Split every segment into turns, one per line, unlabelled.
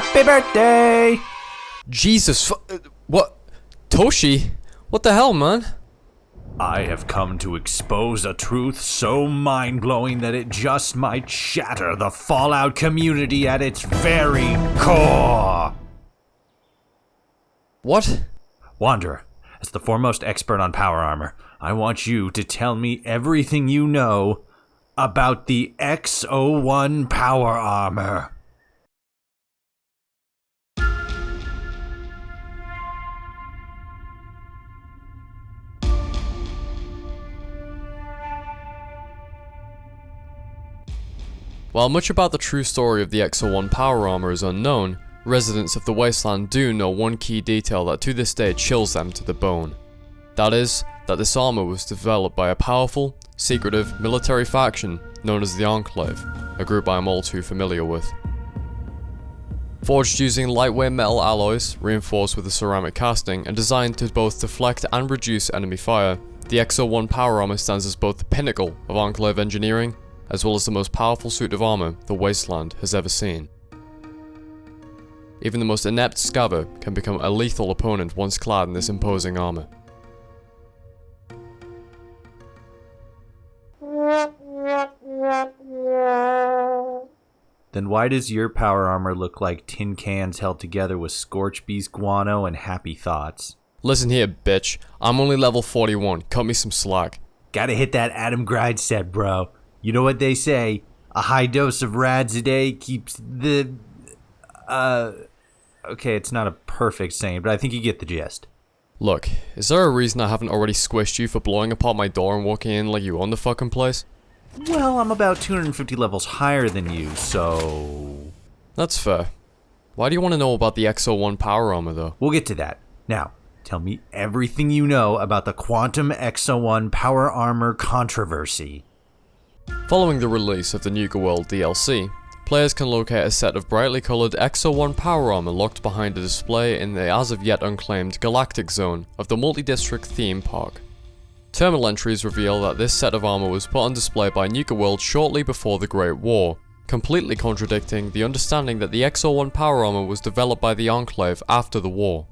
Happy birthday!
Jesus, what? Toshi? What the hell, man?
I have come to expose a truth so mind-blowing that it just might shatter the Fallout community at its very core.
What?
Wanderer, as the foremost expert on power armor, I want you to tell me everything you know about the X01 power armor.
While much about the true story of the X01 power armor is unknown, residents of the Wasteland do know one key detail that to this day chills them to the bone. That is, that this armor was developed by a powerful, secretive military faction known as the Enclave, a group I am all too familiar with. Forged using lightweight metal alloys, reinforced with a ceramic casting, and designed to both deflect and reduce enemy fire, the X01 power armor stands as both the pinnacle of Enclave engineering, as well as the most powerful suit of armor the Wasteland has ever seen. Even the most inept scaver can become a lethal opponent once clad in this imposing armor.
Then why does your power armor look like tin cans held together with Scorch Beast guano and happy thoughts?
Listen here, bitch. I'm only level 41. Cut me some slack.
Gotta hit that Adam Gride set, bro. You know what they say, a high dose of rads a day keeps the... Okay, it's not a perfect saying, but I think you get the gist.
Look, is there a reason I haven't already squished you for blowing apart my door and walking in like you own the fucking place?
Well, I'm about 250 levels higher than you, so...
That's fair. Why do you want to know about the X01 power armor, though?
We'll get to that. Now, tell me everything you know about the Quantum X01 power armor controversy.
Following the release of the Nuka World DLC, players can locate a set of brightly coloured X01 power armor locked behind a display in the as of yet unclaimed Galactic Zone of the multi-district theme park. Terminal entries reveal that this set of armor was put on display by Nuka World shortly before the Great War, completely contradicting the understanding that the X01 power armor was developed by the Enclave after the war.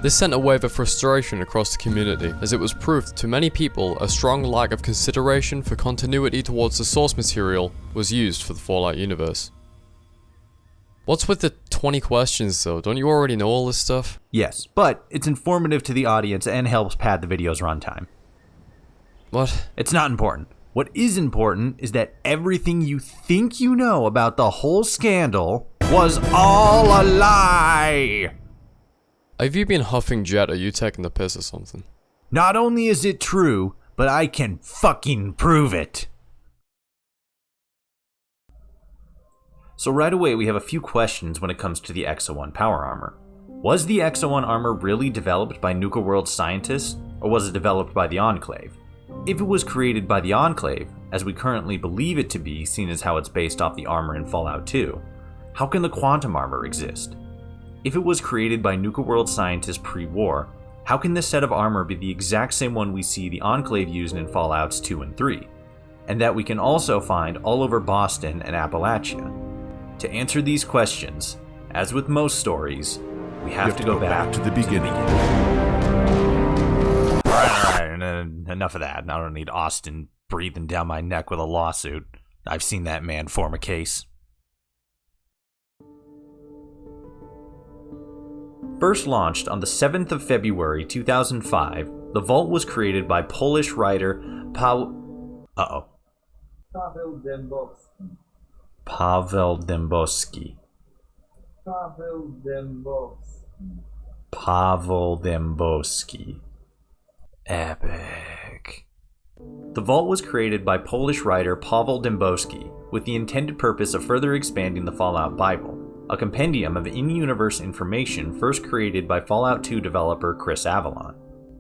This sent a wave of frustration across the community, as it was proof to many people a strong lack of consideration for continuity towards the source material was used for the Fallout universe. What's with the 20 questions though? Don't you already know all this stuff?
Yes, but it's informative to the audience and helps pad the video's runtime.
What?
It's not important. What is important is that everything you think you know about the whole scandal was all a lie!
Have you been huffing jet? Are you taking the piss or something?
Not only is it true, but I can fucking prove it. So right away we have a few questions when it comes to the X01 power armor. Was the X01 armor really developed by Nuka World scientists, or was it developed by the Enclave? If it was created by the Enclave, as we currently believe it to be, seeing as how it's based off the armor in Fallout 2, how can the quantum armor exist? If it was created by Nuka World scientists pre-war, how can this set of armor be the exact same one we see the Enclave using in Fallouts 2 and 3, and that we can also find all over Boston and Appalachia? To answer these questions, as with most stories, we have to go back to the beginning. Alright, enough of that. I don't need Austin breathing down my neck with a lawsuit. I've seen that man form a case. First launched on the 7th of February 2005, the Vault was created by Polish writer Paweł Dębowski. Epic. The Vault was created by Polish writer Paweł Dębowski with the intended purpose of further expanding the Fallout Bible, a compendium of in-universe information first created by Fallout 2 developer Chris Avellone.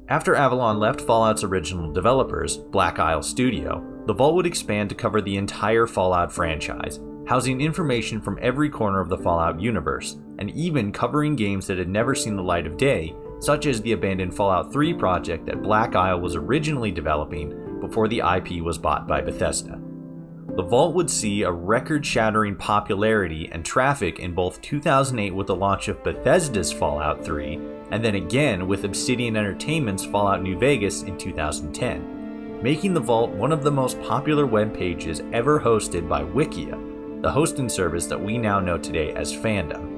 After Avellone left Fallout's original developers, Black Isle Studio, the Vault would expand to cover the entire Fallout franchise, housing information from every corner of the Fallout universe, and even covering games that had never seen the light of day, such as the abandoned Fallout 3 project that Black Isle was originally developing before the IP was bought by Bethesda. The vault would see a record-shattering popularity and traffic in both 2008 with the launch of Bethesda's Fallout 3, and then again with Obsidian Entertainment's Fallout New Vegas in 2010, making the vault one of the most popular web pages ever hosted by Wikia, the hosting service that we now know today as Fandom.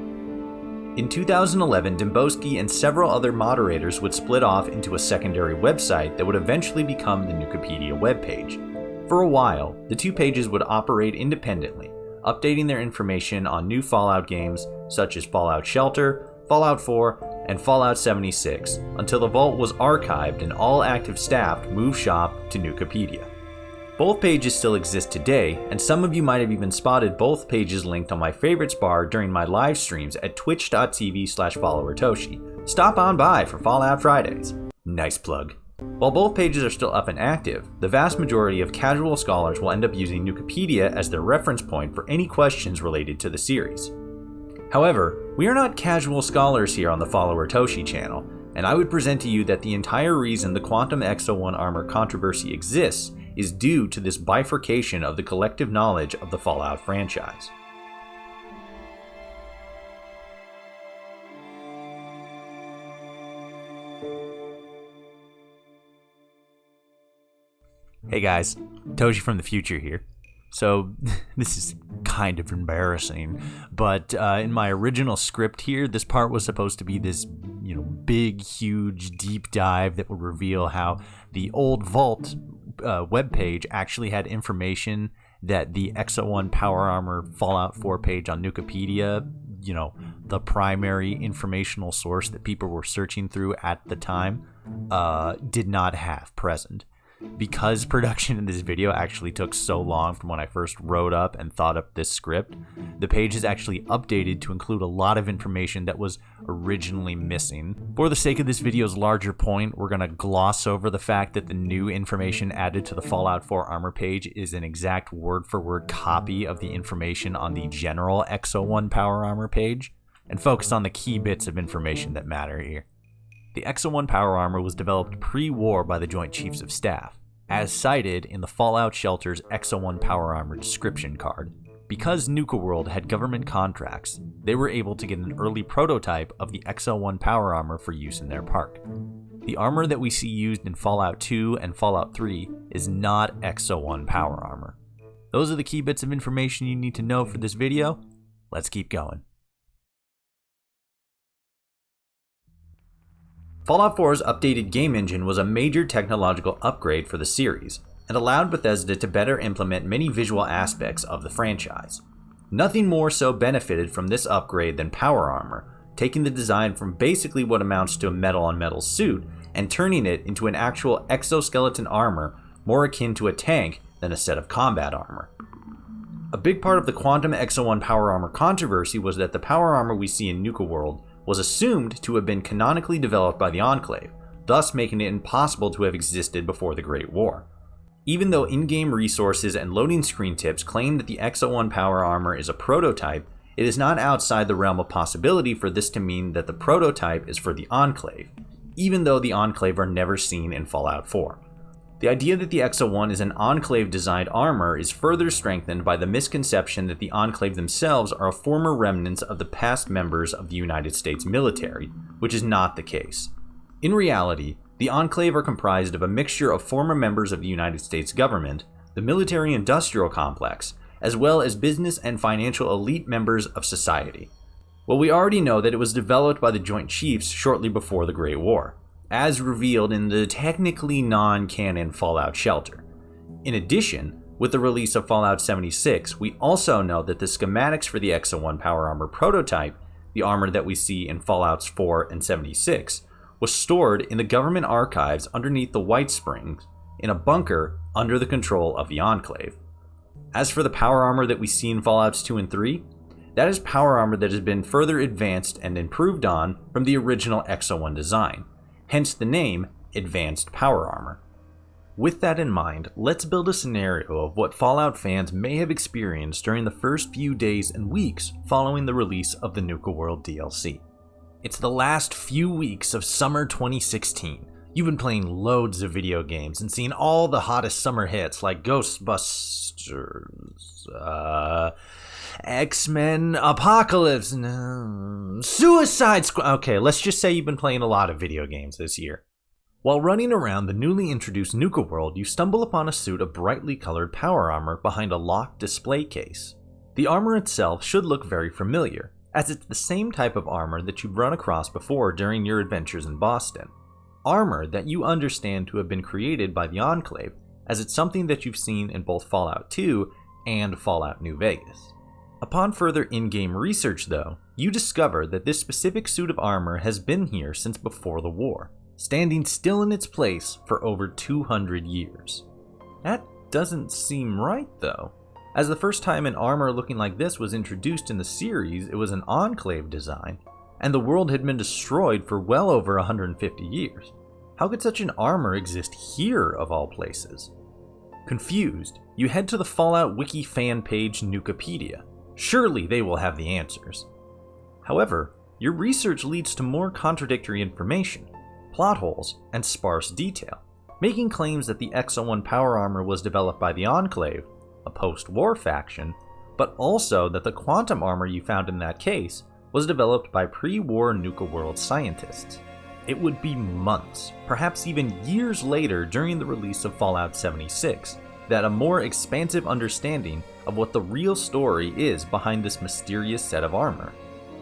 In 2011, Dembowski and several other moderators would split off into a secondary website that would eventually become the Nukipedia webpage. For a while, the two pages would operate independently, updating their information on new Fallout games such as Fallout Shelter, Fallout 4, and Fallout 76, until the vault was archived and all active staff moved shop to Nukipedia. Both pages still exist today, and some of you might have even spotted both pages linked on my favorites bar during my live streams at twitch.tv/followertoshi. Stop on by for Fallout Fridays. Nice plug. While both pages are still up and active, the vast majority of casual scholars will end up using Nukipedia as their reference point for any questions related to the series. However, we are not casual scholars here on the Follower Toshi channel, and I would present to you that the entire reason the Quantum Exo-1 armor controversy exists is due to this bifurcation of the collective knowledge of the Fallout franchise. Hey guys, Toshi from the future here. So, this is kind of embarrassing, but in my original script here, this part was supposed to be this, big, huge, deep dive that would reveal how the old Vault webpage actually had information that the Exo-1 Power Armor Fallout 4 page on Nukipedia, the primary informational source that people were searching through at the time, did not have present. Because production in this video actually took so long from when I first wrote up and thought up this script, the page is actually updated to include a lot of information that was originally missing. For the sake of this video's larger point, we're going to gloss over the fact that the new information added to the Fallout 4 armor page is an exact word-for-word copy of the information on the general Exo-1 Power Armor page, and focus on the key bits of information that matter here. The Exo-1 Power Armor was developed pre-war by the Joint Chiefs of Staff, as cited in the Fallout Shelter's Exo-1 Power Armor description card. Because Nuka World had government contracts, they were able to get an early prototype of the Exo-1 Power Armor for use in their park. The armor that we see used in Fallout 2 and Fallout 3 is not Exo-1 Power Armor. Those are the key bits of information you need to know for this video. Let's keep going. Fallout 4's updated game engine was a major technological upgrade for the series, and allowed Bethesda to better implement many visual aspects of the franchise. Nothing more so benefited from this upgrade than Power Armor, taking the design from basically what amounts to a metal-on-metal suit and turning it into an actual exoskeleton armor more akin to a tank than a set of combat armor. A big part of the Quantum Exo-1 Power Armor controversy was that the power armor we see in Nuka World was assumed to have been canonically developed by the Enclave, thus making it impossible to have existed before the Great War. Even though in-game resources and loading screen tips claim that the Exo-1 Power Armor is a prototype, it is not outside the realm of possibility for this to mean that the prototype is for the Enclave, even though the Enclave are never seen in Fallout 4. The idea that the Exo-1 is an Enclave-designed armor is further strengthened by the misconception that the Enclave themselves are a former remnants of the past members of the United States military, which is not the case. In reality, the Enclave are comprised of a mixture of former members of the United States government, the military-industrial complex, as well as business and financial elite members of society. Well, we already know that it was developed by the Joint Chiefs shortly before the Great War, as revealed in the technically non-canon Fallout Shelter. In addition, with the release of Fallout 76, we also know that the schematics for the Exo-1 Power Armor prototype, the armor that we see in Fallouts 4 and 76, was stored in the government archives underneath the White Springs in a bunker under the control of the Enclave. As for the power armor that we see in Fallouts 2 and 3, that is power armor that has been further advanced and improved on from the original Exo-1 design, hence the name Advanced Power Armor. With that in mind, let's build a scenario of what Fallout fans may have experienced during the first few days and weeks following the release of the Nuka World DLC. It's the last few weeks of summer 2016, You've been playing loads of video games and seen all the hottest summer hits like Ghostbusters, X-Men, Apocalypse, Suicide Squad. Okay, let's just say you've been playing a lot of video games this year. While running around the newly introduced Nuka World, you stumble upon a suit of brightly colored power armor behind a locked display case. The armor itself should look very familiar, as it's the same type of armor that you've run across before during your adventures in Boston. Armor that you understand to have been created by the Enclave, as it's something that you've seen in both Fallout 2 and Fallout New Vegas. Upon further in-game research though, you discover that this specific suit of armor has been here since before the war, standing still in its place for over 200 years. That doesn't seem right though, as the first time an armor looking like this was introduced in the series, it was an Enclave design, and the world had been destroyed for well over 150 years. How could such an armor exist here of all places? Confused, you head to the Fallout Wiki fan page Nukapedia. Surely they will have the answers. However, your research leads to more contradictory information, plot holes, and sparse detail, making claims that the X-01 power armor was developed by the Enclave, a post-war faction, but also that the quantum armor you found in that case was developed by pre-war Nuka World scientists. It would be months, perhaps even years later during the release of Fallout 76, that a more expansive understanding of what the real story is behind this mysterious set of armor.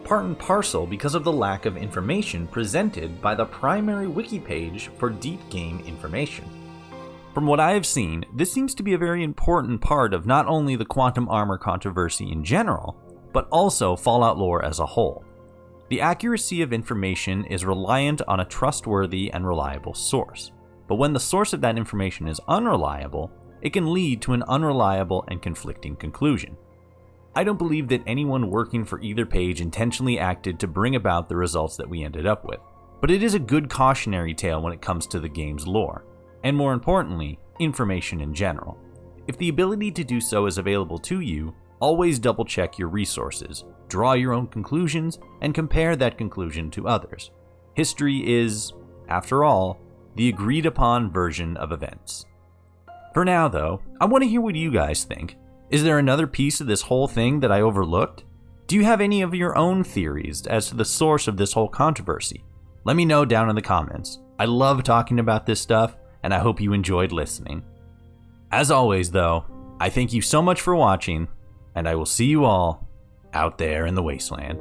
Part and parcel because of the lack of information presented by the primary wiki page for deep game information. From what I have seen, this seems to be a very important part of not only the quantum armor controversy in general, but also Fallout lore as a whole. The accuracy of information is reliant on a trustworthy and reliable source, but when the source of that information is unreliable, it can lead to an unreliable and conflicting conclusion. I don't believe that anyone working for either page intentionally acted to bring about the results that we ended up with, but it is a good cautionary tale when it comes to the game's lore, and more importantly, information in general. If the ability to do so is available to you, always double check your resources, draw your own conclusions, and compare that conclusion to others. History is, after all, the agreed upon version of events. For now though, I want to hear what you guys think. Is there another piece of this whole thing that I overlooked? Do you have any of your own theories as to the source of this whole controversy? Let me know down in the comments. I love talking about this stuff, and I hope you enjoyed listening. As always though, I thank you so much for watching, and I will see you all out there in the wasteland.